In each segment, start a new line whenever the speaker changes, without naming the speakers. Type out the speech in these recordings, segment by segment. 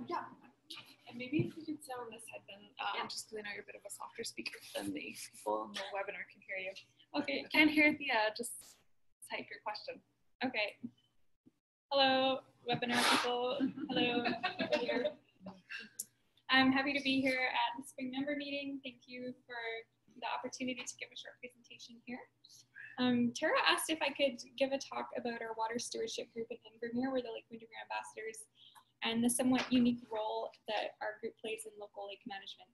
Yeah. And maybe if you could sit on this head then, just because I know you're a bit of a softer speaker than the people in the webinar can hear you. Okay, can't hear Thea, just type your question. Okay. Hello, webinar people. Hello. I'm happy to be here at the spring member meeting. Thank you for the opportunity to give a short presentation here. Tara asked if I could give a talk about our water stewardship group in Windermere. We're the Lake Windermere Ambassadors, and the somewhat unique role that our group plays in local lake management.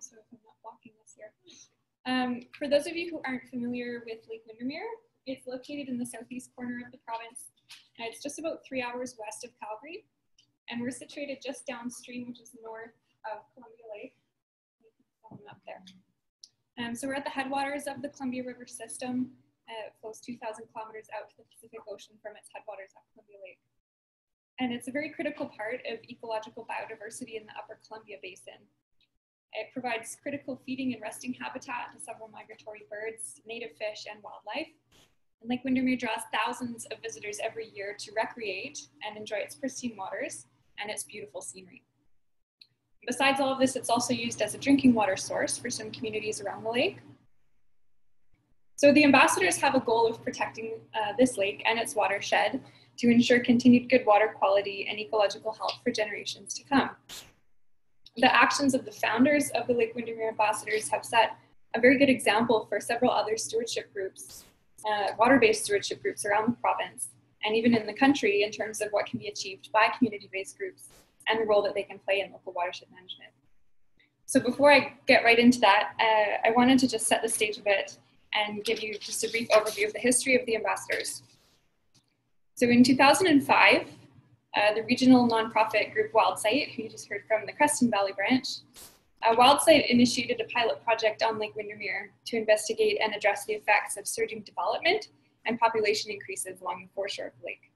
So if I'm not blocking this here. For those of you who aren't familiar with Lake Windermere, it's located in the southeast corner of the province. And it's just about 3 hours west of Calgary. And we're situated just downstream, which is north of Columbia Lake. Up there. So we're at the headwaters of the Columbia River system. It flows 2,000 kilometers out to the Pacific Ocean from its headwaters at Columbia Lake. And it's a very critical part of ecological biodiversity in the upper Columbia Basin. It provides critical feeding and resting habitat to several migratory birds, native fish, and wildlife. And Lake Windermere draws thousands of visitors every year to recreate and enjoy its pristine waters and its beautiful scenery. Besides all of this, it's also used as a drinking water source for some communities around the lake. So the ambassadors have a goal of protecting this lake and its watershed to ensure continued good water quality and ecological health for generations to come. The actions of the founders of the Lake Windermere Ambassadors have set a very good example for several other stewardship groups, water-based stewardship groups around the province, and even in the country in terms of what can be achieved by community-based groups and the role that they can play in local watershed management. So before I get right into that, I wanted to just set the stage a bit and give you just a brief overview of the history of the ambassadors. So in 2005, the regional nonprofit group WildSight, who you just heard from the Creston Valley branch, WildSight initiated a pilot project on Lake Windermere to investigate and address the effects of surging development and population increases along the foreshore of the lake.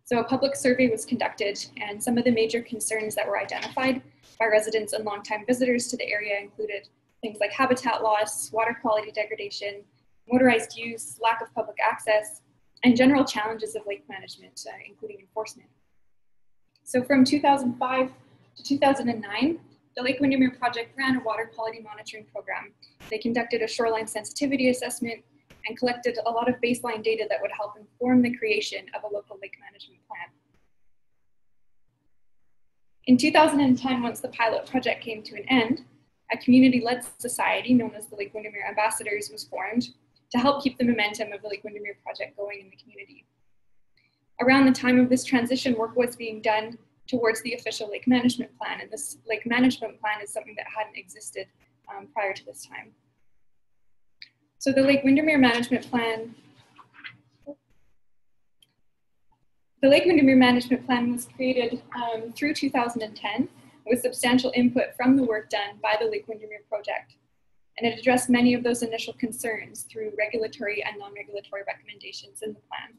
So a public survey was conducted, and some of the major concerns that were identified by residents and longtime visitors to the area included things like habitat loss, water quality degradation, motorized use, lack of public access, and general challenges of lake management, including enforcement. So from 2005 to 2009, the Lake Windermere project ran a water quality monitoring program. They conducted a shoreline sensitivity assessment and collected a lot of baseline data that would help inform the creation of a local lake management plan. In 2010, once the pilot project came to an end, a community-led society known as the Lake Windermere Ambassadors was formed to help keep the momentum of the Lake Windermere project going in the community. Around the time of this transition, work was being done towards the official lake management plan, and this lake management plan is something that hadn't existed prior to this time. So the Lake Windermere Management Plan, was created through 2010 with substantial input from the work done by the Lake Windermere project. And it addressed many of those initial concerns through regulatory and non-regulatory recommendations in the plan.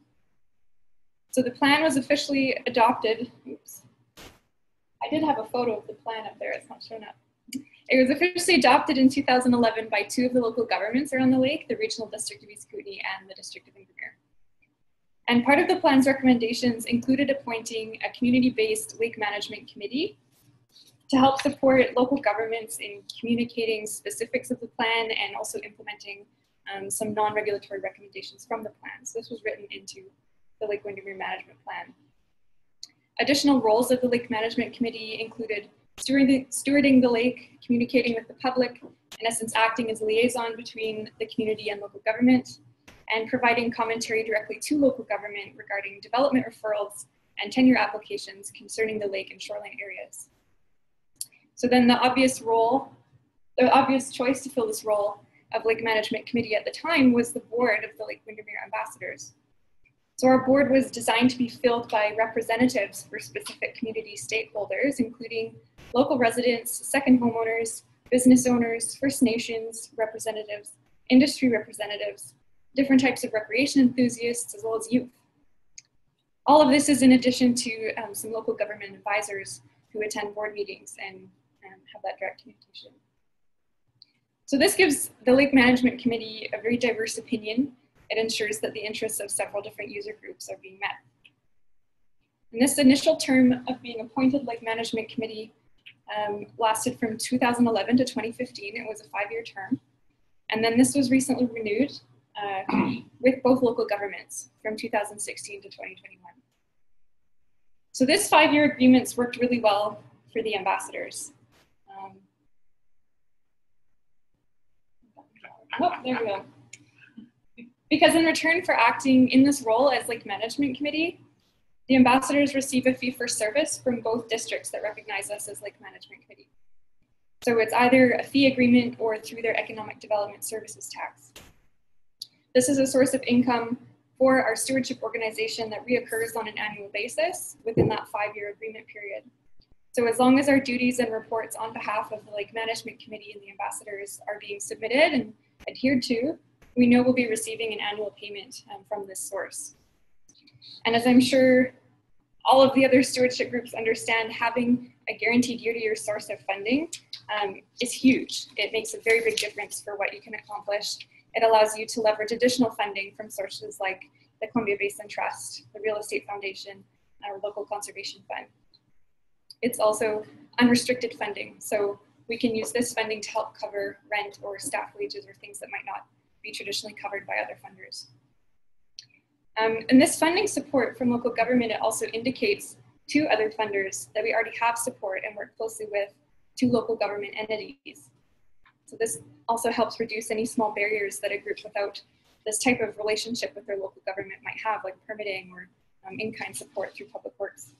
So the plan was officially adopted. Oops. I did have a photo of the plan up there, it's not shown up. It was officially adopted in 2011 by two of the local governments around the lake, the Regional District of East Kootenay and the District of Windermere. And part of the plan's recommendations included appointing a community-based lake management committee to help support local governments in communicating specifics of the plan and also implementing some non-regulatory recommendations from the plan. So this was written into the Lake Windermere Management Plan. Additional roles of the Lake Management Committee included stewarding the lake, communicating with the public, in essence acting as a liaison between the community and local government, and providing commentary directly to local government regarding development referrals and tenure applications concerning the lake and shoreline areas. So then the obvious choice to fill this role of Lake Management Committee at the time was the board of the Lake Windermere Ambassadors. So our board was designed to be filled by representatives for specific community stakeholders, including local residents, second homeowners, business owners, First Nations representatives, industry representatives, different types of recreation enthusiasts, as well as youth. All of this is in addition to some local government advisors who attend board meetings and have that direct communication. So this gives the Lake Management Committee a very diverse opinion. It ensures that the interests of several different user groups are being met. And this initial term of being appointed Lake Management Committee lasted from 2011 to 2015. It was a 5-year term. And then this was recently renewed with both local governments from 2016 to 2021. So this 5-year agreements worked really well for the ambassadors. Oh, there we go. Because in return for acting in this role as Lake Management Committee, the ambassadors receive a fee for service from both districts that recognize us as Lake Management Committee. So it's either a fee agreement or through their Economic Development Services tax. This is a source of income for our stewardship organization that reoccurs on an annual basis within that 5-year agreement period. So as long as our duties and reports on behalf of the Lake Management Committee and the ambassadors are being submitted and adhered to, we know we'll be receiving an annual payment from this source. And as I'm sure all of the other stewardship groups understand, having a guaranteed year-to-year source of funding is huge. It makes a very big difference for what you can accomplish. It allows you to leverage additional funding from sources like the Columbia Basin Trust, the Real Estate Foundation, our local conservation fund. It's also unrestricted funding, so we can use this funding to help cover rent or staff wages or things that might not be traditionally covered by other funders. And this funding support from local government, it also indicates to other funders that we already have support and work closely with 2 local government entities. So this also helps reduce any small barriers that a group without this type of relationship with their local government might have, like permitting or in-kind support through public works.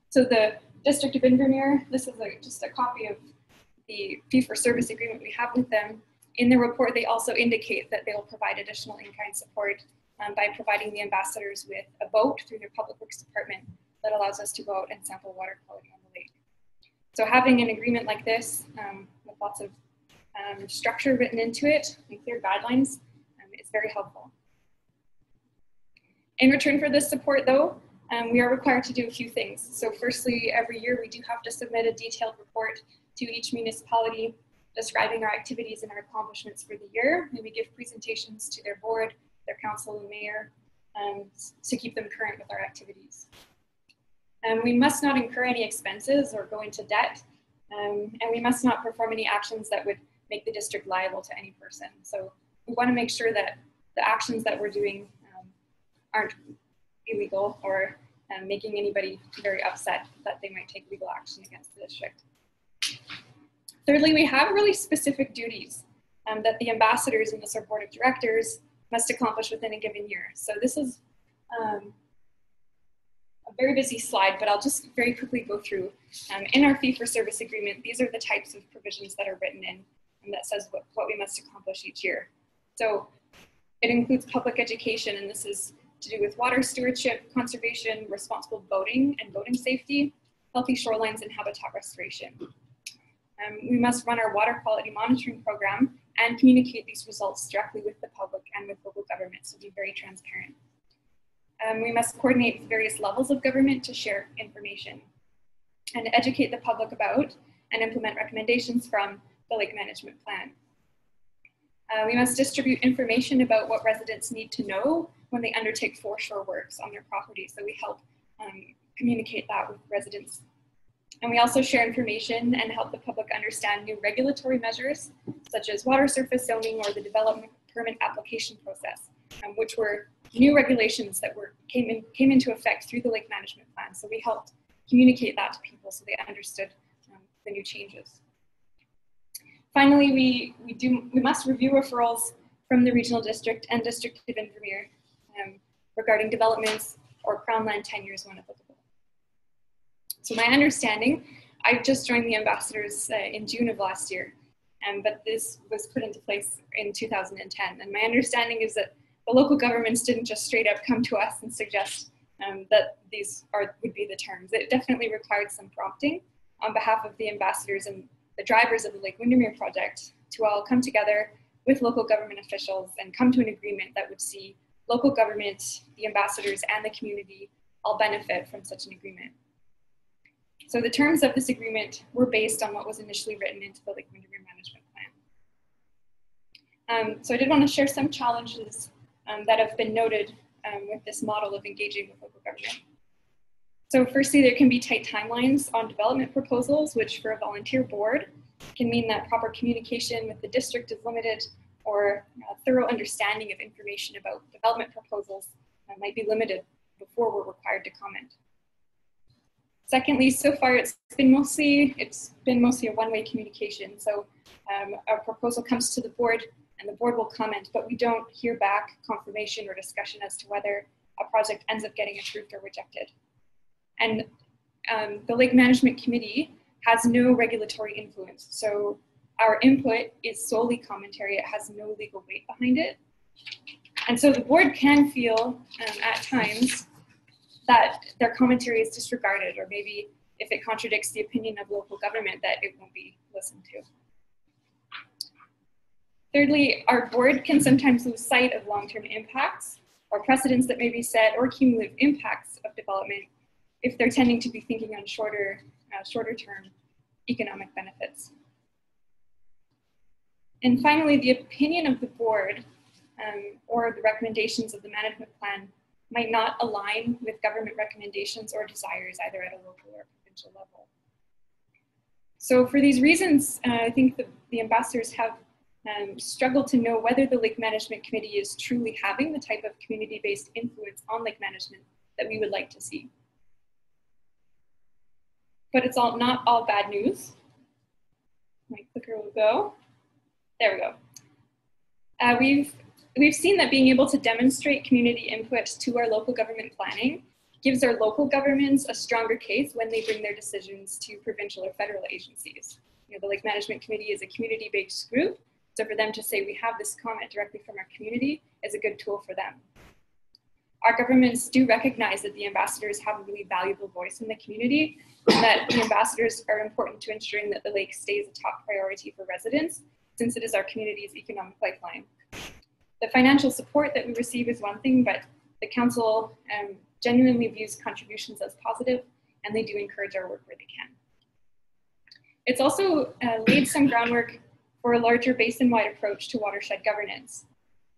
So the District of Windermere, this is just a copy of the fee-for-service agreement we have with them. In the report, they also indicate that they will provide additional in-kind support by providing the ambassadors with a boat through their public works department that allows us to go out and sample water quality on the lake. So having an agreement like this with lots of structure written into it and clear guidelines is very helpful. In return for this support though, we are required to do a few things. So firstly, every year we do have to submit a detailed report to each municipality describing our activities and our accomplishments for the year. And we give presentations to their board, their council and mayor to keep them current with our activities. We must not incur any expenses or go into debt, and we must not perform any actions that would make the district liable to any person. So we want to make sure that the actions that we're doing aren't illegal or making anybody very upset that they might take legal action against the district. Thirdly, we have really specific duties that the ambassadors and the board of directors must accomplish within a given year. So this is a very busy slide, but I'll just very quickly go through. In our fee-for-service agreement, these are the types of provisions that are written in and that says what we must accomplish each year. So it includes public education, and this is to do with water stewardship, conservation, responsible boating and boating safety, healthy shorelines, and habitat restoration. We must run our water quality monitoring program and communicate these results directly with the public and with local government, so be very transparent. We must coordinate with various levels of government to share information and educate the public about and implement recommendations from the Lake Management Plan. We must distribute information about what residents need to know when they undertake foreshore works on their property, so we help communicate that with residents. And we also share information and help the public understand new regulatory measures, such as water surface zoning or the development permit application process, which were new regulations that came into effect through the Lake Management Plan. So we helped communicate that to people so they understood the new changes. Finally, we must review referrals from the regional district and District of Windermere regarding developments or Crown land tenures when applicable. So my understanding, I just joined the ambassadors in June of last year, but this was put into place in 2010. And my understanding is that the local governments didn't just straight up come to us and suggest that these would be the terms. It definitely required some prompting on behalf of the ambassadors and the drivers of the Lake Windermere project to all come together with local government officials and come to an agreement that would see local government, the ambassadors, and the community all benefit from such an agreement. So the terms of this agreement were based on what was initially written into the Lake Windermere Management Plan. So I did want to share some challenges that have been noted with this model of engaging with local government. So firstly, there can be tight timelines on development proposals, which for a volunteer board can mean that proper communication with the district is limited, or a thorough understanding of information about development proposals might be limited before we're required to comment. Secondly, so far it's been mostly a one-way communication. So a proposal comes to the board and the board will comment, but we don't hear back confirmation or discussion as to whether a project ends up getting approved or rejected. And the Lake Management Committee has no regulatory influence. So our input is solely commentary. It has no legal weight behind it. And so the board can feel at times that their commentary is disregarded, or maybe if it contradicts the opinion of local government, that it won't be listened to. Thirdly, our board can sometimes lose sight of long-term impacts or precedents that may be set, or cumulative impacts of development if they're tending to be thinking on shorter term economic benefits. And finally, the opinion of the board or the recommendations of the management plan might not align with government recommendations or desires, either at a local or provincial level. So for these reasons, I think the ambassadors have struggled to know whether the Lake Management Committee is truly having the type of community-based influence on lake management that we would like to see. But it's not all bad news. My clicker will go. There we go. We've seen that being able to demonstrate community input to our local government planning gives our local governments a stronger case when they bring their decisions to provincial or federal agencies. The Lake Management Committee is a community-based group, so for them to say we have this comment directly from our community is a good tool for them. Our governments do recognize that the ambassadors have a really valuable voice in the community, and that the ambassadors are important to ensuring that the lake stays a top priority for residents, since it is our community's economic lifeline. The financial support that we receive is one thing, but the council genuinely views contributions as positive, and they do encourage our work where they can. It's also laid some groundwork for a larger basin-wide approach to watershed governance.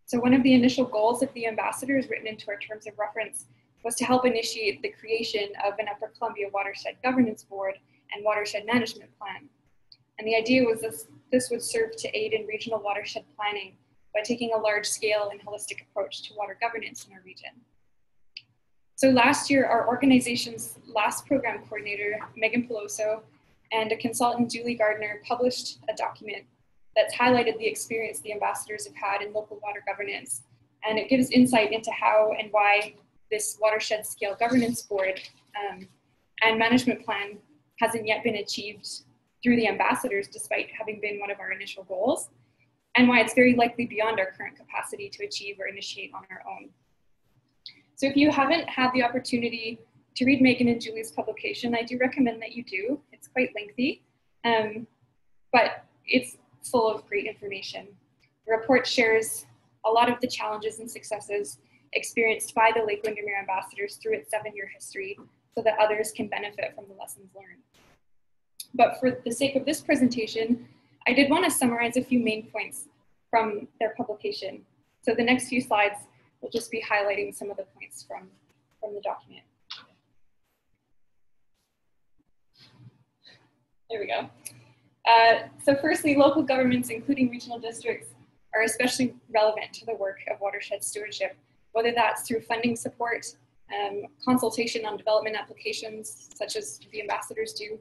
So one of the initial goals of the ambassadors written into our terms of reference was to help initiate the creation of an Upper Columbia Watershed Governance Board and Watershed Management Plan. And the idea was this would serve to aid in regional watershed planning by taking a large-scale and holistic approach to water governance in our region. So last year, our organization's last program coordinator, Megan Peloso, and a consultant, Julie Gardner, published a document that's highlighted the experience the ambassadors have had in local water governance. And it gives insight into how and why this watershed scale governance board and management plan hasn't yet been achieved through the ambassadors, despite having been one of our initial goals, and why it's very likely beyond our current capacity to achieve or initiate on our own. So if you haven't had the opportunity to read Megan and Julie's publication, I do recommend that you do. It's quite lengthy, but it's full of great information. The report shares a lot of the challenges and successes experienced by the Lake Windermere Ambassadors through its 7-year history, so that others can benefit from the lessons learned. But for the sake of this presentation, I did want to summarize a few main points from their publication. So the next few slides will just be highlighting some of the points from the document. There we go. So firstly, local governments, including regional districts, are especially relevant to the work of watershed stewardship, whether that's through funding support, consultation on development applications, such as the ambassadors do,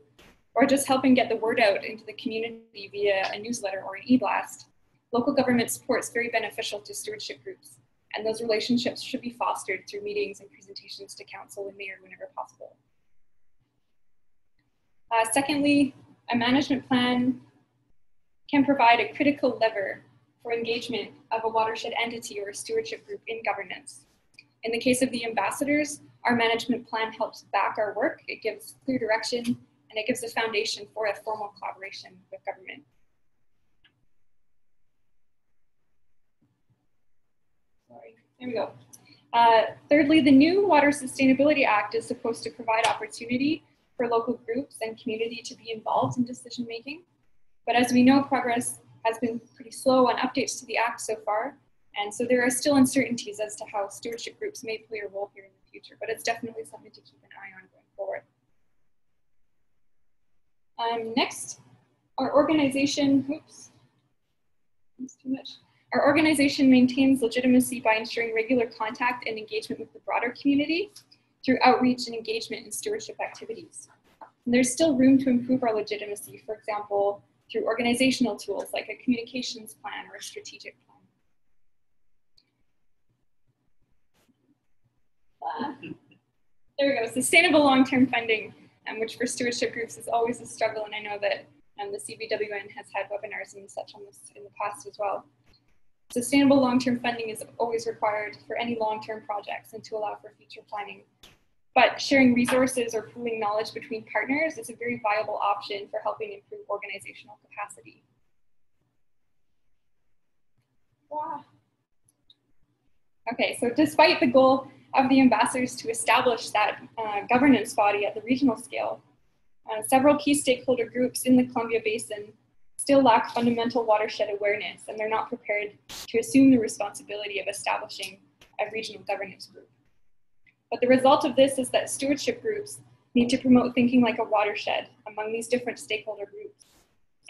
or just helping get the word out into the community via a newsletter or an e-blast. Local government support is very beneficial to stewardship groups, and those relationships should be fostered through meetings and presentations to council and mayor whenever possible. Secondly, a management plan can provide a critical lever for engagement of a watershed entity or a stewardship group in governance. In the case of the ambassadors, our management plan helps back our work. It gives clear direction, and it gives a foundation for a formal collaboration with government. Sorry, there we go. Thirdly, the new Water Sustainability Act is supposed to provide opportunity for local groups and community to be involved in decision making. But as we know, progress has been pretty slow on updates to the Act so far. And so there are still uncertainties as to how stewardship groups may play a role here in the future, but it's definitely something to keep an eye on going forward. Next, our organization, oops, that's too much. Our organization maintains legitimacy by ensuring regular contact and engagement with the broader community through outreach and engagement in stewardship activities. And there's still room to improve our legitimacy, for example, through organizational tools like a communications plan or a strategic plan. There we go, sustainable long-term funding, which for stewardship groups is always a struggle, and I know that the CBWN has had webinars and such on this in the past as well. Sustainable long-term funding is always required for any long-term projects and to allow for future planning. But sharing resources or pooling knowledge between partners is a very viable option for helping improve organizational capacity. Wow. Okay, so despite the goal of the ambassadors to establish that governance body at the regional scale, several key stakeholder groups in the Columbia Basin still lack fundamental watershed awareness, and they're not prepared to assume the responsibility of establishing a regional governance group. But the result of this is that stewardship groups need to promote thinking like a watershed among these different stakeholder groups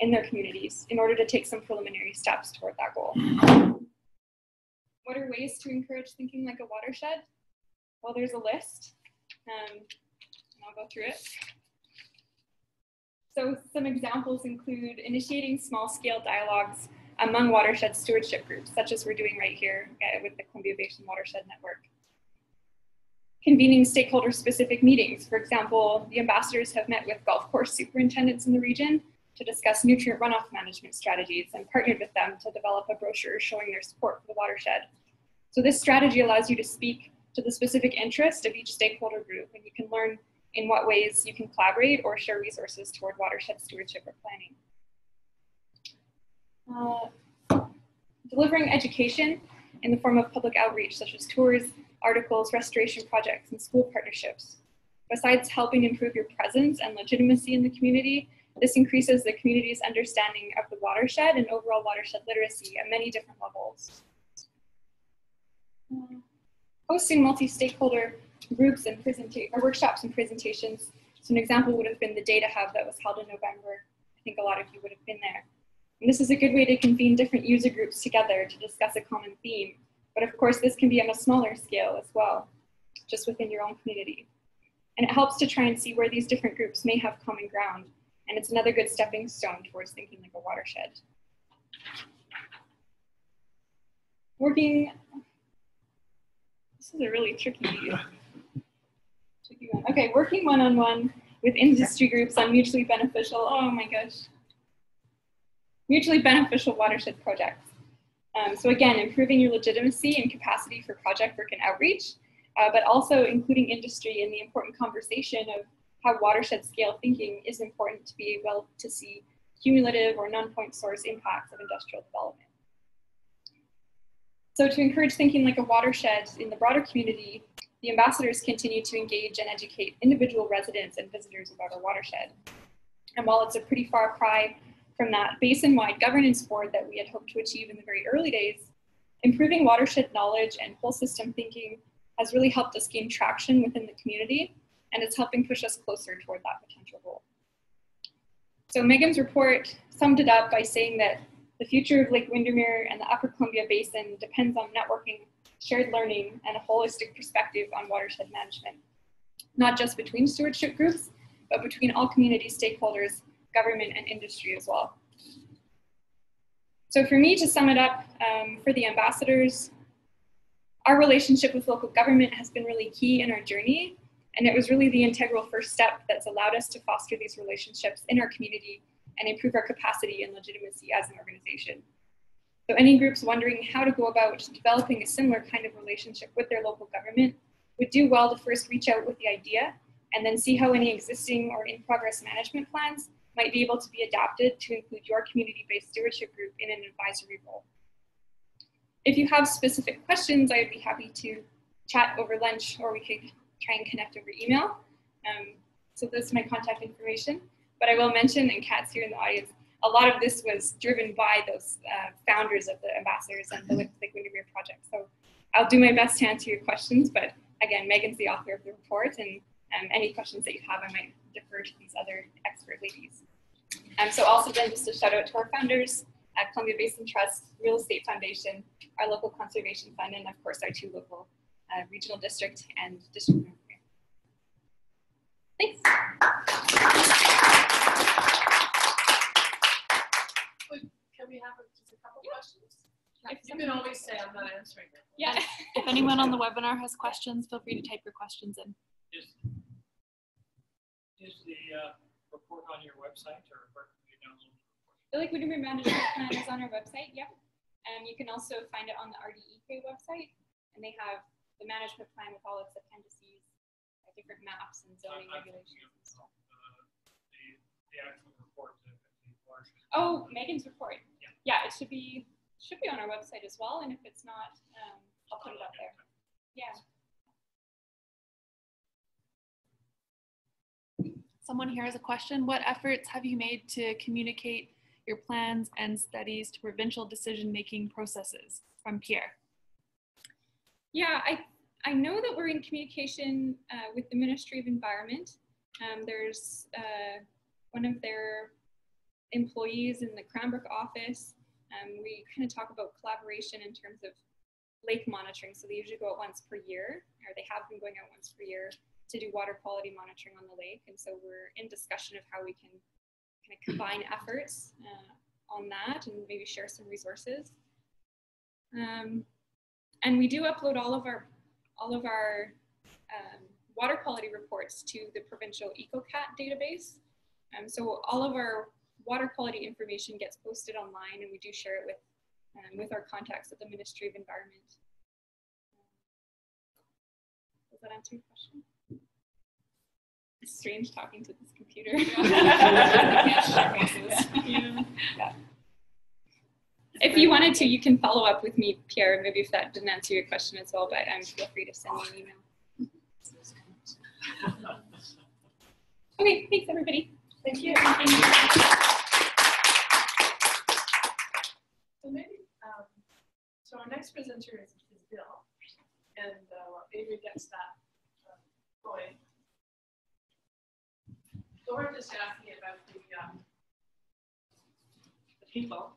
in their communities in order to take some preliminary steps toward that goal. What are ways to encourage thinking like a watershed? Well, there's a list, and I'll go through it. So some examples include initiating small-scale dialogues among watershed stewardship groups, such as we're doing right here with the Columbia Basin Watershed Network. Convening stakeholder-specific meetings. For example, the ambassadors have met with golf course superintendents in the region to discuss nutrient runoff management strategies and partnered with them to develop a brochure showing their support for the watershed. So this strategy allows you to speak to the specific interest of each stakeholder group, and you can learn in what ways you can collaborate or share resources toward watershed stewardship or planning. Delivering education in the form of public outreach, such as tours, articles, restoration projects, and school partnerships. Besides helping improve your presence and legitimacy in the community, this increases the community's understanding of the watershed and overall watershed literacy at many different levels. Hosting multi-stakeholder groups and workshops and presentations. So an example would have been the Data Hub that was held in November. I think a lot of you would have been there. And this is a good way to convene different user groups together to discuss a common theme. But of course, this can be on a smaller scale as well, just within your own community. And it helps to try and see where these different groups may have common ground. And it's another good stepping stone towards thinking like a watershed. This is a really tricky one. Okay, working one-on-one with industry groups on mutually beneficial, oh my gosh, mutually beneficial watershed projects. So again, improving your legitimacy and capacity for project work and outreach, but also including industry in the important conversation of how watershed scale thinking is important to be able to see cumulative or non-point source impacts of industrial development. So to encourage thinking like a watershed in the broader community, the ambassadors continue to engage and educate individual residents and visitors about our watershed. And while it's a pretty far cry from that basin-wide governance board that we had hoped to achieve in the very early days, improving watershed knowledge and whole system thinking has really helped us gain traction within the community, and it's helping push us closer toward that potential goal. So Megan's report summed it up by saying that the future of Lake Windermere and the Upper Columbia Basin depends on networking, shared learning, and a holistic perspective on watershed management, not just between stewardship groups, but between all community stakeholders, government, and industry as well. So for me, to sum it up, for the ambassadors, our relationship with local government has been really key in our journey, and it was really the integral first step that's allowed us to foster these relationships in our community and improve our capacity and legitimacy as an organization. So any groups wondering how to go about developing a similar kind of relationship with their local government would do well to first reach out with the idea and then see how any existing or in-progress management plans might be able to be adapted to include your community-based stewardship group in an advisory role. If you have specific questions, I would be happy to chat over lunch, or we could try and connect over email. So that's my contact information. But I will mention, and Kat's here in the audience, a lot of this was driven by those founders of the ambassadors and the Lake Windermere project. So I'll do my best to answer your questions, but again, Megan's the author of the report, and any questions that you have, I might defer to these other expert ladies. So also then just a shout out to our founders, Columbia Basin Trust, Real Estate Foundation, our local conservation fund, and of course our 2 local regional district and district. Thanks.
Can we have just a couple questions? You can always say I'm not answering them.
Yeah.
If anyone on the webinar has questions, feel free to type your questions in.
Is the report on your website, or where can you download the report?
The Lake Windermere Management Plan is on our website, yep. And you can also find it on the RDEK website, and they have the management plan with all its appendices, different maps and zoning regulations and stuff.
The actual report.
Oh, Megan's report. Yeah, it should be on our website as well, and if it's not, I'll put it up there. Yeah.
Someone here has a question. What efforts have you made to communicate your plans and studies to provincial decision-making processes? From Pierre.
Yeah, I know that we're in communication with the Ministry of Environment. There's one of their employees in the Cranbrook office. We kind of talk about collaboration in terms of lake monitoring. So they usually go out once per year, or they have been going out once per year to do water quality monitoring on the lake. And so we're in discussion of how we can kind of combine efforts on that and maybe share some resources. And we do upload all of our water quality reports to the provincial EcoCat database. So all of our water quality information gets posted online, and we do share it with our contacts at the Ministry of Environment. Does that answer your question? It's strange talking to this computer. Yeah. If you wanted to, you can follow up with me, Pierre, maybe if that didn't answer your question as well, but feel free to send me an email. Okay, thanks everybody.
Thank you. So maybe, so our next presenter is Bill, and while Avery gets that going, Laura just asked me about the people